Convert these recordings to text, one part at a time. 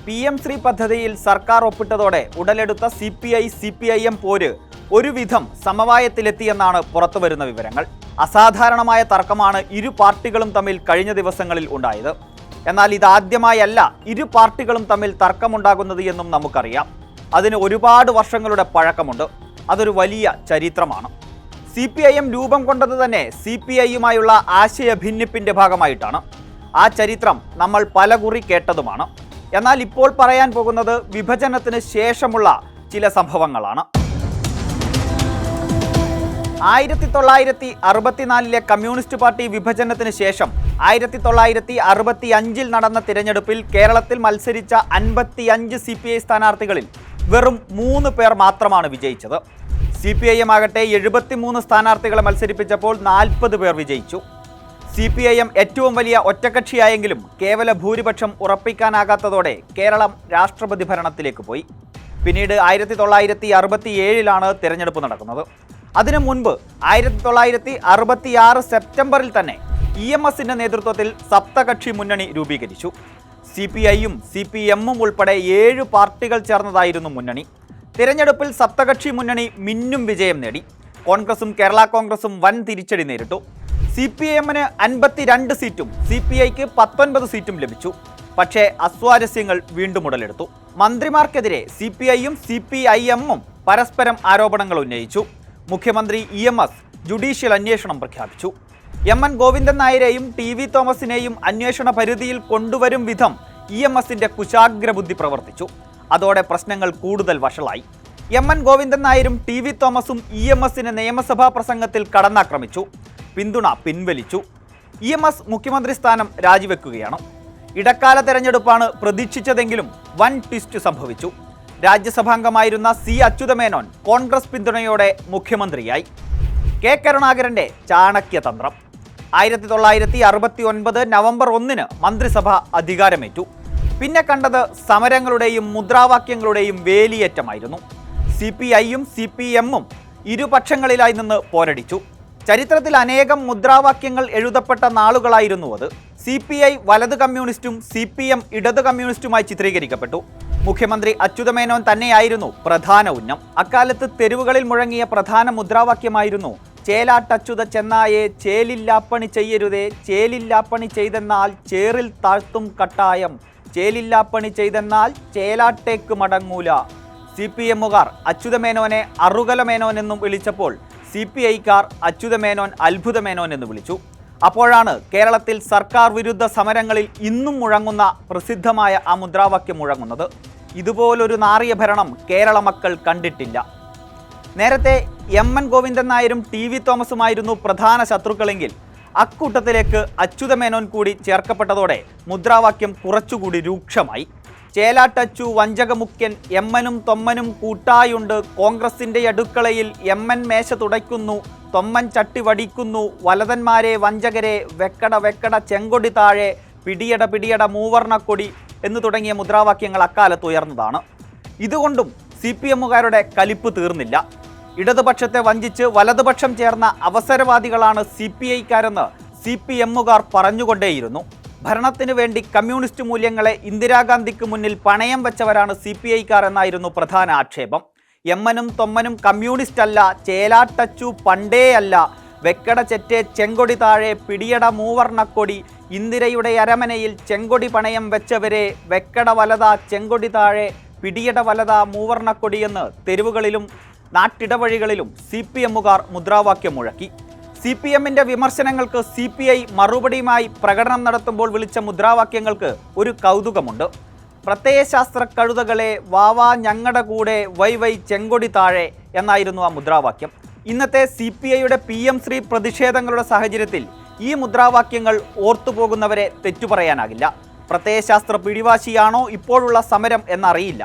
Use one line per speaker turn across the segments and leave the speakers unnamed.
PM Shri പദ്ധതിയിൽ സർക്കാർ ഒപ്പിട്ടതോടെ ഉടലെടുത്ത CPI-CPIM പോര് ഒരുവിധം സമവായത്തിലെത്തിയെന്നാണ് പുറത്തുവരുന്ന വിവരങ്ങൾ. അസാധാരണമായ തർക്കമാണ് ഇരു പാർട്ടികളും തമ്മിൽ കഴിഞ്ഞ ദിവസങ്ങളിൽ ഉണ്ടായത്. എന്നാൽ ഇതാദ്യമായല്ല ഇരു പാർട്ടികളും തമ്മിൽ തർക്കമുണ്ടാകുന്നത് എന്നും നമുക്കറിയാം. അതിന് ഒരുപാട് വർഷങ്ങളുടെ പഴക്കമുണ്ട്. അതൊരു വലിയ ചരിത്രമാണ്. CPIM രൂപം കൊണ്ടത് തന്നെ CPIയുമായുള്ള ആശയ ഭിന്നിപ്പിന്റെ ഭാഗമായിട്ടാണ്. ആ ചരിത്രം നമ്മൾ പലകുറി കേട്ടതുമാണ്. എന്നാൽ ഇപ്പോൾ പറയാൻ പോകുന്നത് വിഭജനത്തിന് ശേഷമുള്ള ചില സംഭവങ്ങളാണ്. 1964 കമ്മ്യൂണിസ്റ്റ് പാർട്ടി വിഭജനത്തിന് ശേഷം 1965 നടന്ന തിരഞ്ഞെടുപ്പിൽ കേരളത്തിൽ മത്സരിച്ച 55 CPI സ്ഥാനാർത്ഥികളിൽ വെറും 3 പേർ മാത്രമാണ് വിജയിച്ചത്. CPIM ആകട്ടെ 73 സ്ഥാനാർത്ഥികളെ മത്സരിപ്പിച്ചപ്പോൾ 40 പേർ വിജയിച്ചു. CPIM ഏറ്റവും വലിയ ഒറ്റക്കക്ഷിയായെങ്കിലും കേവല ഭൂരിപക്ഷം ഉറപ്പിക്കാനാകാത്തതോടെ കേരളം രാഷ്ട്രപതി ഭരണത്തിലേക്ക് പോയി. പിന്നീട് 1967 തിരഞ്ഞെടുപ്പ് നടക്കുന്നത്. അതിനു മുൻപ് 1966 സെപ്റ്റംബറിൽ തന്നെ EMSന്റെ നേതൃത്വത്തിൽ സപ്തകക്ഷി മുന്നണി രൂപീകരിച്ചു. CPIയും CPMും ഉൾപ്പെടെ 7 പാർട്ടികൾ ചേർന്നതായിരുന്നു മുന്നണി. തിരഞ്ഞെടുപ്പിൽ സപ്തകക്ഷി മുന്നണി മിന്നും വിജയം നേടി. കോൺഗ്രസും കേരള കോൺഗ്രസും വൻ തിരിച്ചടി നേരിട്ടു. CPIMന് 52 സീറ്റും CPIക്ക് 19 സീറ്റും ലഭിച്ചു. പക്ഷേ അസ്വാരസ്യങ്ങൾ വീണ്ടും ഉടലെടുത്തു. മന്ത്രിമാർക്കെതിരെ CPIയും CPIMും പരസ്പരം ആരോപണങ്ങൾ ഉന്നയിച്ചു. മുഖ്യമന്ത്രി EMS ജുഡീഷ്യൽ അന്വേഷണം പ്രഖ്യാപിച്ചു. MN ഗോവിന്ദൻ നായരെയും TV തോമസിനെയും അന്വേഷണ പരിധിയിൽ കൊണ്ടുവരും വിധം EMSന്റെ കുശാഗ്രബുദ്ധി പ്രവർത്തിച്ചു. അതോടെ പ്രശ്നങ്ങൾ കൂടുതൽ വഷളായി. MN ഗോവിന്ദൻ നായരും TV തോമസും EMSനെ നിയമസഭാ പ്രസംഗത്തിൽ കടന്നാക്രമിച്ചു. പിന്തുണ പിൻവലിച്ചു. EMS മുഖ്യമന്ത്രി സ്ഥാനം രാജിവെക്കുകയാണ്. ഇടക്കാല തെരഞ്ഞെടുപ്പാണ് പ്രതീക്ഷിച്ചതെങ്കിലും വൻ ട്വിസ്റ്റ് സംഭവിച്ചു. രാജ്യസഭാംഗമായിരുന്ന C അച്യുതമേനോൻ കോൺഗ്രസ് പിന്തുണയോടെ മുഖ്യമന്ത്രിയായി. K കരുണാകരന്റെ ചാണക്യതന്ത്രം. 1969 നവംബർ 1 മന്ത്രിസഭ അധികാരമേറ്റു. പിന്നെ കണ്ടത് സമരങ്ങളുടെയും മുദ്രാവാക്യങ്ങളുടെയും വേലിയേറ്റമായിരുന്നു. CPIയും CPMും ഇരുപക്ഷങ്ങളിലായി നിന്ന് പോരടിച്ചു. ചരിത്രത്തിൽ അനേകം മുദ്രാവാക്യങ്ങൾ എഴുതപ്പെട്ട നാളുകളായിരുന്നു അത്. CPI വലത് കമ്മ്യൂണിസ്റ്റും CPM ഇടത് കമ്മ്യൂണിസ്റ്റുമായി ചിത്രീകരിക്കപ്പെട്ടു. മുഖ്യമന്ത്രി അച്യുതമേനോൻ തന്നെയായിരുന്നു പ്രധാന ഉന്നം. അക്കാലത്ത് തെരുവുകളിൽ മുഴങ്ങിയ പ്രധാന മുദ്രാവാക്യമായിരുന്നു ചേലാട്ടച്യുത ചെന്നായെ ചേലില്ലാപ്പണി ചെയ്യരുതേ, ചേലില്ലാപ്പണി ചെയ്തെന്നാൽ ചേറിൽ താഴ്ത്തും കട്ടായം, ചേലില്ലാപ്പണി ചെയ്തെന്നാൽ ചേലാട്ടേക്ക് മടങ്ങൂല. CPMുകാർ അച്യുതമേനോനെ അറുകലമേനോൻ എന്നും വിളിച്ചപ്പോൾ CPIക്കാർ അച്യുതമേനോൻ അത്ഭുതമേനോൻ എന്ന് വിളിച്ചു. അപ്പോഴാണ് കേരളത്തിൽ സർക്കാർ വിരുദ്ധ സമരങ്ങളിൽ ഇന്നും മുഴങ്ങുന്ന പ്രസിദ്ധമായ ആ മുദ്രാവാക്യം മുഴങ്ങുന്നത്. ഇതുപോലൊരു നാറിയ ഭരണം കേരള മക്കൾ കണ്ടിട്ടില്ല. നേരത്തെ MN ഗോവിന്ദൻ നായരും TV തോമസുമായിരുന്നു പ്രധാന ശത്രുക്കളെങ്കിൽ അക്കൂട്ടത്തിലേക്ക് അച്യുതമേനോൻ കൂടി ചേർക്കപ്പെട്ടതോടെ മുദ്രാവാക്യം കുറച്ചുകൂടി രൂക്ഷമായി. ചേലാട്ടച്ചു വഞ്ചകമുഖ്യൻ MNും തൊമ്മനും കൂട്ടായുണ്ട്, കോൺഗ്രസിന്റെ അടുക്കളയിൽ MN മേശ തുടയ്ക്കുന്നു, തൊമ്മൻ ചട്ടി വടിക്കുന്നു, വലതന്മാരെ വഞ്ചകരെ വെക്കട വെക്കട ചെങ്കൊടി താഴെ, പിടിയട പിടിയട മൂവർണക്കൊടി എന്നു തുടങ്ങിയ മുദ്രാവാക്യങ്ങൾ അക്കാലത്ത് ഉയർന്നതാണ്. ഇതുകൊണ്ടും CPMുകാരുടെ കലിപ്പ് തീർന്നില്ല. ഇടതുപക്ഷത്തെ വഞ്ചിച്ച് വലതുപക്ഷം ചേർന്ന അവസരവാദികളാണ് CPIക്കാരെന്ന് CPMുകാർ പറഞ്ഞുകൊണ്ടേയിരുന്നു. ഭരണത്തിനു വേണ്ടി കമ്മ്യൂണിസ്റ്റ് മൂല്യങ്ങളെ ഇന്ദിരാഗാന്ധിക്ക് മുന്നിൽ പണയം വെച്ചവരാണ് CPIക്കാർ എന്നായിരുന്നു പ്രധാന ആക്ഷേപം. MNും തൊമ്മനും കമ്മ്യൂണിസ്റ്റ് അല്ല, ചേലാട്ടച്ചു പണ്ടേ അല്ല, വെക്കട ചെറ്റേ ചെങ്കൊടി താഴെ, പിടിയട മൂവർണക്കൊടി, ഇന്ദിരയുടെ അരമനയിൽ ചെങ്കൊടി പണയം വെച്ചവരെ, വെക്കട വലത ചെങ്കൊടി താഴെ, പിടിയട വലത മൂവർണക്കൊടിയെന്ന് തെരുവുകളിലും നാട്ടിടവഴികളിലും CPMുകാർ മുദ്രാവാക്യം മുഴക്കി. CPMന്റെ വിമർശനങ്ങൾക്ക് CPI മറുപടിയുമായി പ്രകടനം നടത്തുമ്പോൾ വിളിച്ച മുദ്രാവാക്യങ്ങൾക്ക് ഒരു കൗതുകമുണ്ട്. പ്രത്യയശാസ്ത്ര കഴുതകളെ വാവാ ഞങ്ങളുടെ കൂടെ, വൈ വൈ ചെങ്കൊടി താഴെ എന്നായിരുന്നു ആ മുദ്രാവാക്യം. ഇന്നത്തെ CPIയുടെ PM ശ്രീ പ്രതിഷേധങ്ങളുടെ സാഹചര്യത്തിൽ ഈ മുദ്രാവാക്യങ്ങൾ ഓർത്തുപോകുന്നവരെ തെറ്റുപറയാനാകില്ല. പ്രത്യയശാസ്ത്ര പിടിവാശിയാണോ ഇപ്പോഴുള്ള സമരം എന്നറിയില്ല.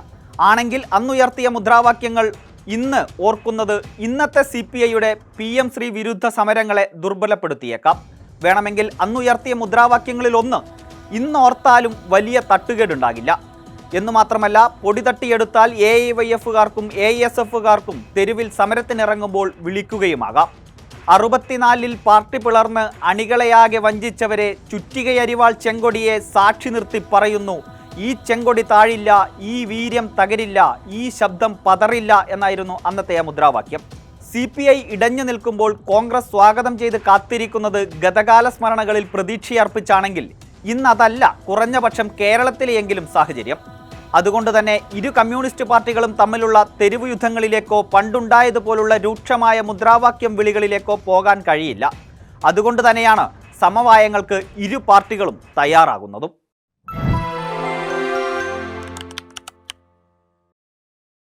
ആണെങ്കിൽ അന്നുയർത്തിയ മുദ്രാവാക്യങ്ങൾ ഇന്ന് ഓർക്കുന്നത് ഇന്നത്തെ CPIയുടെ PM ശ്രീ വിരുദ്ധ സമരങ്ങളെ ദുർബലപ്പെടുത്തിയേക്കാം. വേണമെങ്കിൽ അന്നുയർത്തിയ മുദ്രാവാക്യങ്ങളിലൊന്ന് ഇന്നോർത്താലും വലിയ തട്ടുകേടുണ്ടാകില്ല. എന്നു മാത്രമല്ല, പൊടി തട്ടിയെടുത്താൽ AIYFകാർക്കും ASFകാർക്കും തെരുവിൽ സമരത്തിനിറങ്ങുമ്പോൾ വിളിക്കുകയുമാകാം. 64 പാർട്ടി പിളർന്ന് അണികളെയാകെ വഞ്ചിച്ചവരെ ചുറ്റികയരിവാൾ ചെങ്കൊടിയെ സാക്ഷി നിർത്തി പറയുന്നു, ഈ ചെങ്കൊടി താഴില്ല, ഈ വീര്യം തകരില്ല, ഈ ശബ്ദം പതറില്ല എന്നായിരുന്നു അന്നത്തെ ആ മുദ്രാവാക്യം. CPI ഇടഞ്ഞു നിൽക്കുമ്പോൾ കോൺഗ്രസ് സ്വാഗതം ചെയ്ത് കാത്തിരിക്കുന്നത് ഗതകാല സ്മരണകളിൽ പ്രതീക്ഷയർപ്പിച്ചാണെങ്കിൽ ഇന്നതല്ല കുറഞ്ഞപക്ഷം കേരളത്തിലെയെങ്കിലും സാഹചര്യം. അതുകൊണ്ട് തന്നെ ഇരു കമ്മ്യൂണിസ്റ്റ് പാർട്ടികളും തമ്മിലുള്ള തെരുവ് യുദ്ധങ്ങളിലേക്കോ പണ്ടുണ്ടായതുപോലുള്ള രൂക്ഷമായ മുദ്രാവാക്യം വിളികളിലേക്കോ പോകാൻ കഴിയില്ല. അതുകൊണ്ട് തന്നെയാണ് സമവായങ്ങൾക്ക് ഇരു പാർട്ടികളും തയ്യാറാകുന്നതും.